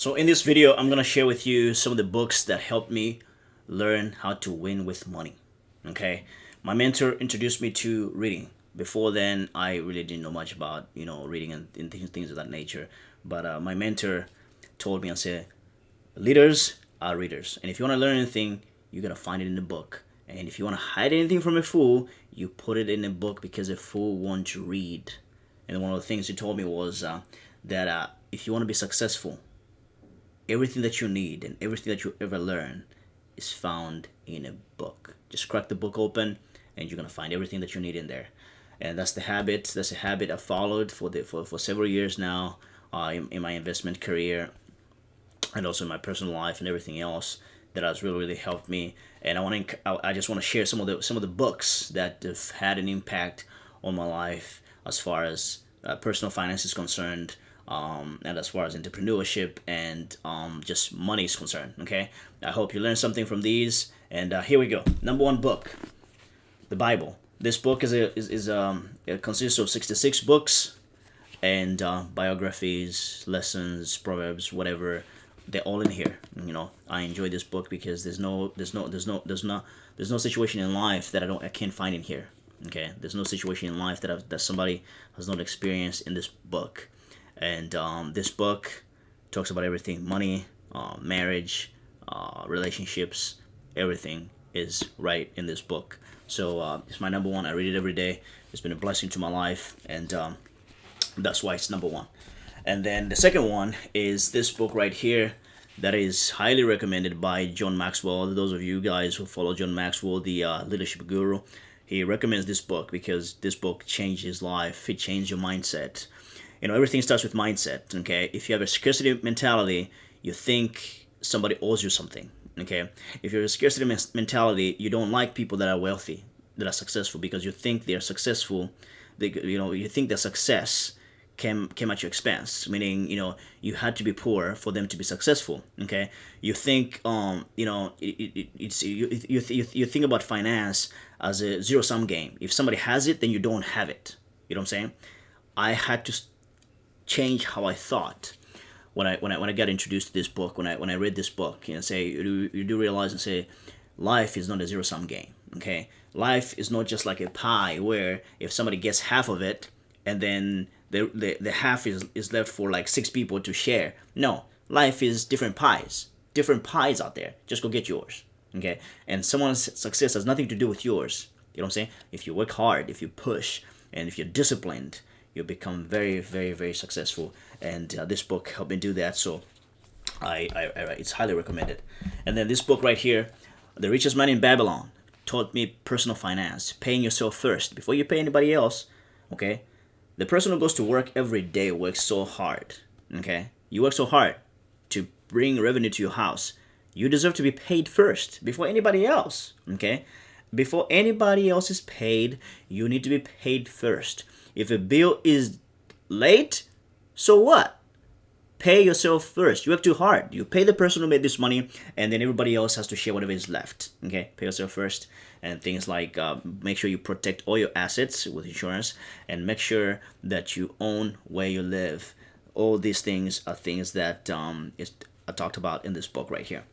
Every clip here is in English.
So in this video, I'm gonna share with you some of the books that helped me learn how to win with money. Okay, my mentor introduced me to reading. Before then, I really didn't know much about reading and things of that nature. But my mentor told me and said, leaders are readers, and if you want to learn anything, you're gonna find it in the book. And if you want to hide anything from a fool, you put it in a book because a fool won't read. And one of the things he told me was that if you want to be successful, everything that you need and everything that you ever learn is found in a book. Just crack the book open and you're gonna find everything that you need in there. And that's the habit. That's a habit I followed for several years now, in my investment career and also in my personal life and everything else that has really helped me. And I just want to share some of the books that have had an impact on my life as far as personal finance is concerned, and as far as entrepreneurship and just money is concerned. Okay, I hope you learned something from these. And here we go. Number one book, the Bible. This book it consists of 66 books and biographies, lessons, proverbs, whatever. They're all in here. I enjoy this book because there's no situation in life that I can't find in here. Okay, there's no situation in life that somebody has not experienced in this book. And this book talks about everything: money, marriage, relationships. Everything is right in this book. So it's my number one. I read it every day. It's been a blessing to my life, and that's why it's number one. And then the second one is this book right here that is highly recommended by John Maxwell. Those of you guys who follow John Maxwell, the leadership guru, he recommends this book because this book changed his life. It changed your mindset. Everything starts with mindset. Okay, if you have a scarcity mentality, you think somebody owes you something. Okay, if you're a scarcity mentality, you don't like people that are wealthy, that are successful, because you think they're successful. You think their success came at your expense, meaning you had to be poor for them to be successful. Okay, you think you think about finance as a zero sum game. If somebody has it, then you don't have it. You know what I'm saying? I had to change how I thought when I got introduced to this book. When I read this book, say you do realize and say, life is not a zero sum game. Okay, life is not just like a pie where if somebody gets half of it and then the half is left for like six people to share. No, life is different pies out there. Just go get yours. Okay, and someone's success has nothing to do with yours. You know what I'm saying? If you work hard, if you push, and if you're disciplined, you'll become very, very, very successful. And this book helped me do that. So it's highly recommended. And then this book right here, The Richest Man in Babylon, taught me personal finance, paying yourself first before you pay anybody else. Okay, the person who goes to work every day works so hard. Okay, you work so hard to bring revenue to your house. You deserve to be paid first before anybody else. Okay, before anybody else is paid, you need to be paid first. If a bill is late, so what? Pay yourself first. You work too hard. You pay the person who made this money, and then everybody else has to share whatever is left. Okay, pay yourself first. And things like make sure you protect all your assets with insurance, and make sure that you own where you live. All these things are things that is talked about in this book right here.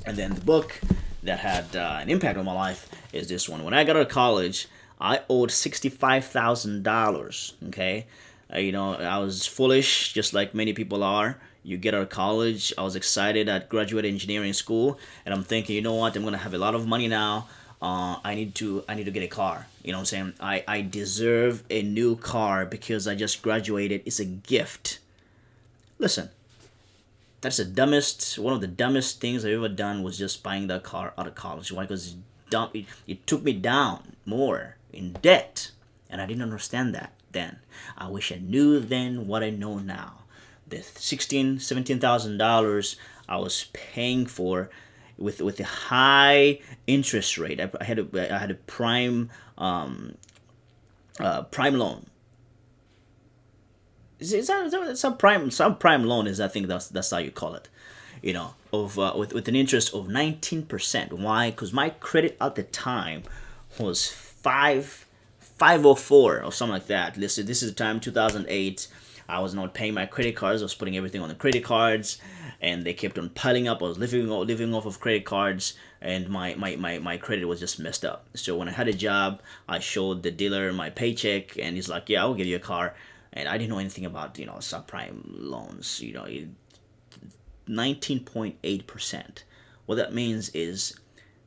And then the book that had an impact on my life is this one. When I got out of college, I owed $65,000. Okay, I was foolish, just like many people are. You get out of college. I was excited. I'd graduated engineering school, and I'm thinking, you know what? I'm gonna have a lot of money now. I need to get a car. You know what I'm saying? I deserve a new car because I just graduated. It's a gift. Listen, that's one of the dumbest things I've ever done was just buying that car out of college. Why? Because it took me down more in debt, and I didn't understand that then. I wish I knew then what I know now. The $17,000 I was paying for with a high interest rate. I had a prime loan. Is that some prime loan is, I think that's how you call it. With an interest of 19%. Why? Because my credit at the time was 504 or something like that. This is the time, 2008. I was not paying my credit cards. I was putting everything on the credit cards, and they kept on piling up. I was living off of credit cards, and my credit was just messed up. So when I had a job, I showed the dealer my paycheck, and he's like, "Yeah, I'll give you a car." And I didn't know anything about subprime loans. 19.8%. What that means is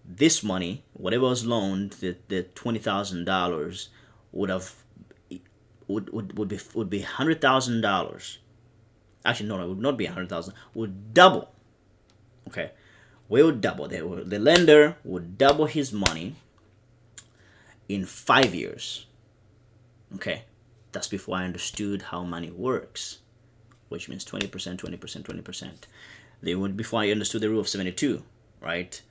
this money, whatever was loaned, the $20,000 would have would be $100,000. Actually, no, it would not be 100,000. Would double. Okay, we would double. The lender would double his money in 5 years. Okay, that's before I understood how money works, which means 20%, 20%, 20%. They would before I understood the rule of 72, right?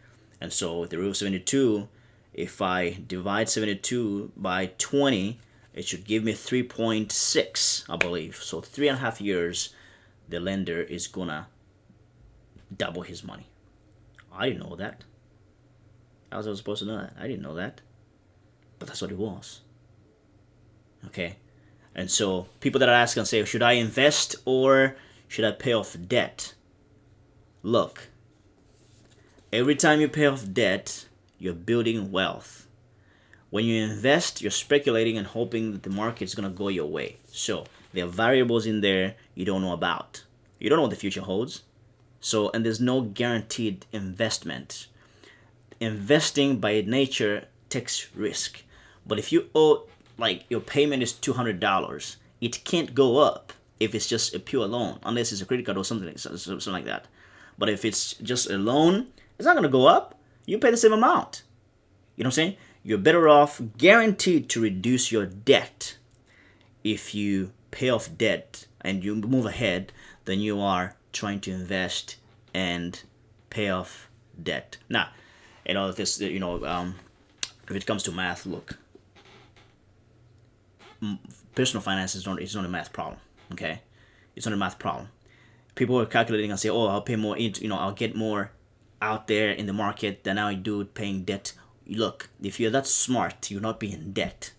And so the rule of 72, if I divide 72 by 20, it should give me 3.6, I believe. So 3.5 years, the lender is gonna double his money. I didn't know that. How was I supposed to know that? I didn't know that. But that's what it was. Okay? And so people that are asking say, should I invest or should I pay off debt? Look, every time you pay off debt, you're building wealth. When you invest, you're speculating and hoping that the market's going to go your way. So there are variables in there you don't know about. You don't know what the future holds. So, and there's no guaranteed investment. Investing by nature takes risk. But if you owe, like your payment is $200, it can't go up if it's just a pure loan, unless it's a credit card or something like that. But if it's just a loan, it's not going to go up. You pay the same amount. You know what I'm saying? You're better off guaranteed to reduce your debt if you pay off debt and you move ahead than you are trying to invest and pay off debt. Now, if it comes to math, look, personal finance is not a math problem. Okay, it's not a math problem. People are calculating and say, "Oh, I'll pay more. I'll get more out there in the market than I do paying debt." Look, if you're that smart, you'll not be in debt.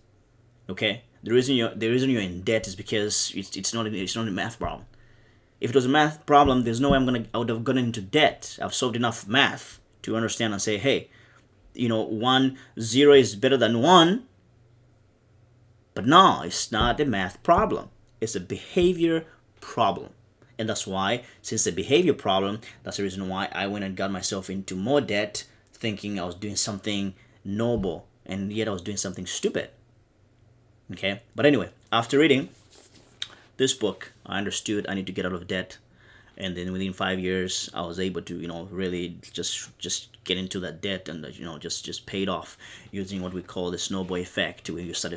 Okay, the reason you're in debt is because it's not a math problem. If it was a math problem, there's no way I would have gotten into debt. I've solved enough math to understand and say, hey, 0 is better than 1. But no, it's not a math problem. It's a behavior problem. And that's why, since the behavior problem, that's the reason why I went and got myself into more debt, thinking I was doing something noble, and yet I was doing something stupid. Okay? But anyway, after reading this book, I understood I need to get out of debt. And then within 5 years, I was able to, really just get into that debt and, just paid off using what we call the snowball effect. We start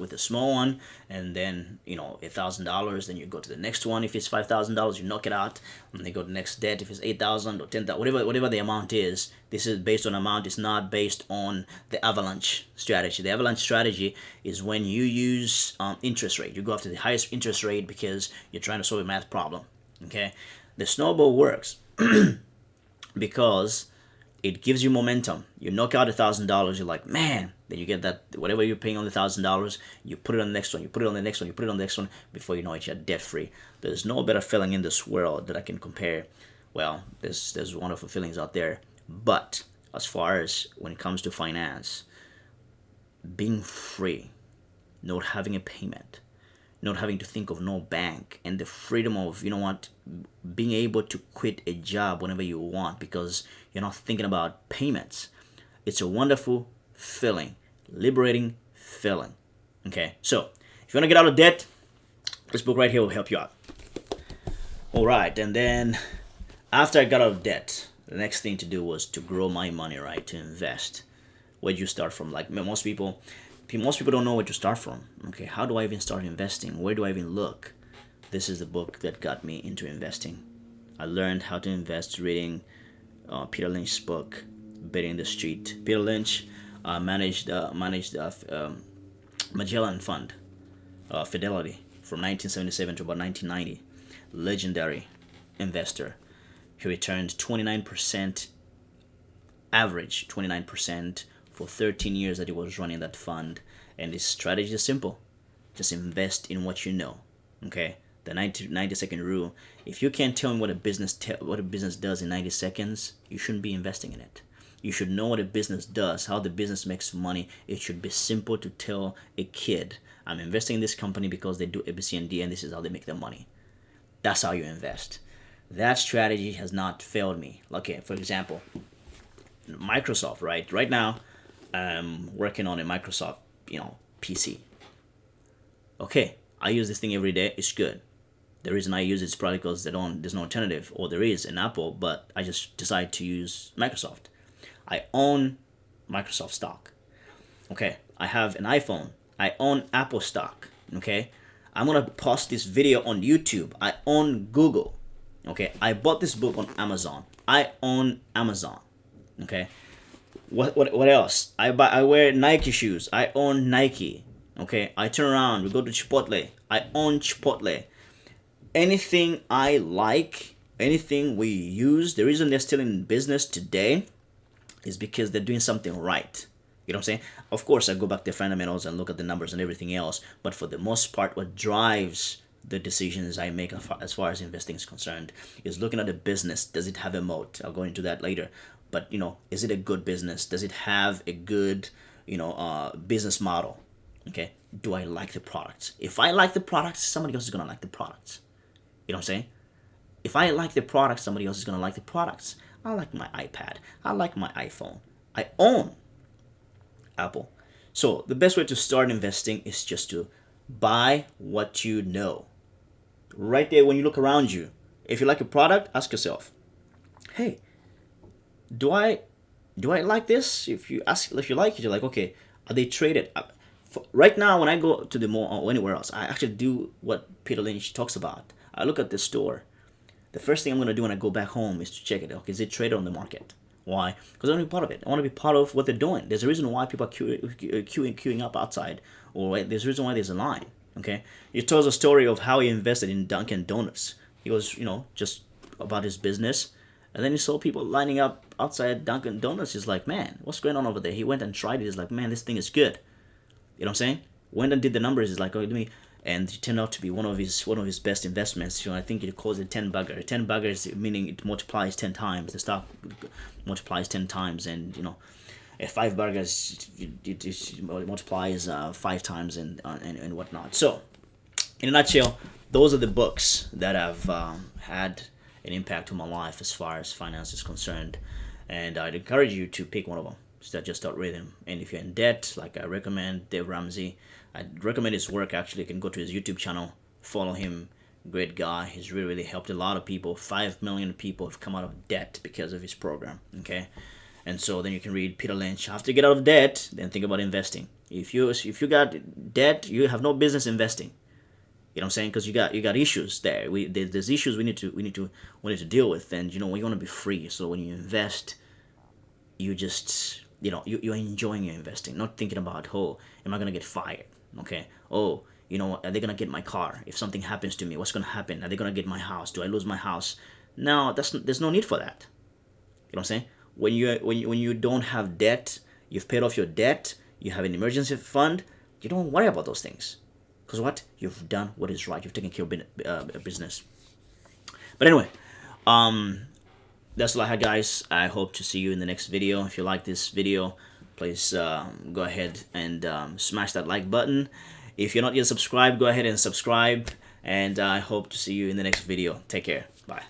with a small one, and then, $1,000, then you go to the next one. If it's $5,000, you knock it out, and then go to the next debt. If it's 8,000 or 10,000, whatever the amount is, this is based on amount. It's not based on the avalanche strategy. The avalanche strategy is when you use interest rate. You go after the highest interest rate because you're trying to solve a math problem. Okay, the snowball works because it gives you momentum. You knock out $1,000, you're like, man. Then you get that whatever you're paying on the $1,000, you put it on the next one, you put it on the next one, you put it on the next one. Before you know it, you're debt free. There's no better feeling in this world that I can compare. Well, there's wonderful feelings out there, but as far as when it comes to finance, being free, not having a payment, not having to think of no bank, and the freedom of, being able to quit a job whenever you want because you're not thinking about payments. It's a wonderful feeling, liberating feeling. Okay, so if you want to get out of debt, this book right here will help you out. All right, and then after I got out of debt, the next thing to do was to grow my money, right, to invest. Where'd you start from? Like most people don't know where to start from. Okay, how do I even start investing? Where do I even look? This is the book that got me into investing. I learned how to invest reading Peter Lynch's book, Betting the Street. Peter Lynch managed Magellan Fund, Fidelity, from 1977 to about 1990. Legendary investor. He returned 29%, average 29%, for 13 years that he was running that fund. And his strategy is simple. Just invest in what you know. Okay, the 90-second rule. If you can't tell me what a business does in 90 seconds, you shouldn't be investing in it. You should know what a business does, how the business makes money. It should be simple to tell a kid, I'm investing in this company because they do A, B, C, and D, and this is how they make their money. That's how you invest. That strategy has not failed me. Okay, for example, Microsoft, right? Right now, I'm working on a Microsoft, PC. Okay, I use this thing every day. It's good. The reason I use it is probably because there's no alternative, or there is an Apple, but I just decide to use Microsoft. I own Microsoft stock. Okay, I have an iPhone. I own Apple stock. Okay, I'm gonna post this video on YouTube. I own Google. Okay, I bought this book on Amazon. I own Amazon. Okay, what else? I wear Nike shoes. I own Nike. Okay, I turn around. We go to Chipotle. I own Chipotle. Anything I like, anything we use. The reason they're still in business today is because they're doing something right. You know what I'm saying? Of course, I go back to fundamentals and look at the numbers and everything else. But for the most part, what drives the decisions I make as far as investing is concerned is looking at the business. Does it have a moat? I'll go into that later. But, is it a good business? Does it have a good, business model? Okay. Do I like the products? If I like the products, somebody else is going to like the products. You know what I'm saying? If I like the products, somebody else is going to like the products. I like my iPad. I like my iPhone. I own Apple. So the best way to start investing is just to buy what you know. Right there, when you look around you, if you like a product, ask yourself, hey, do I like this? If you like it, you're like, okay, are they traded? Right now, when I go to the mall or anywhere else, I actually do what Peter Lynch talks about. I look at the store. The first thing I'm going to do when I go back home is to check it. Okay, is it traded on the market? Why? Because I want to be part of it. I want to be part of what they're doing. There's a reason why people are queuing up outside, or there's a reason why there's a line. Okay, he tells a story of how he invested in Dunkin' Donuts. He was, just about his business, and then he saw people lining up outside Dunkin' Donuts. He's like, man, what's going on over there? He went and tried it. He's like, man, this thing is good. You know what I'm saying? Went and did the numbers. He's like, oh, let me. And it turned out to be one of his best investments. I think it calls it 10 bagger. 10 baggers meaning it multiplies 10 times. The stock multiplies 10 times, and at 5 burgers it multiplies 5 times and whatnot. So, in a nutshell, those are the books that have had an impact on my life as far as finance is concerned, and I'd encourage you to pick one of them. Just start reading. And if you're in debt, like I recommend Dave Ramsey, I'd recommend his work. Actually, you can go to his YouTube channel, follow him. Great guy. He's really helped a lot of people. 5 million people have come out of debt because of his program. Okay, and so then you can read Peter Lynch. After you get out of debt, then think about investing. If you got debt, you have no business investing. You know what I'm saying? Because you got issues there. There's issues we need to deal with, and we want to be free. So when you invest, you just you're enjoying your investing, not thinking about, oh, am I gonna get fired? Okay. Oh, are they gonna get my car? If something happens to me, what's gonna happen? Are they gonna get my house? Do I lose my house? No, there's no need for that. You know what I'm saying? When you don't have debt, you've paid off your debt, you have an emergency fund, you don't worry about those things. Because what? You've done what is right. You've taken care of business. But anyway, that's all I had, guys. I hope to see you in the next video. If you like this video, please go ahead and smash that like button. If you're not yet subscribed, go ahead and subscribe. And I hope to see you in the next video. Take care. Bye.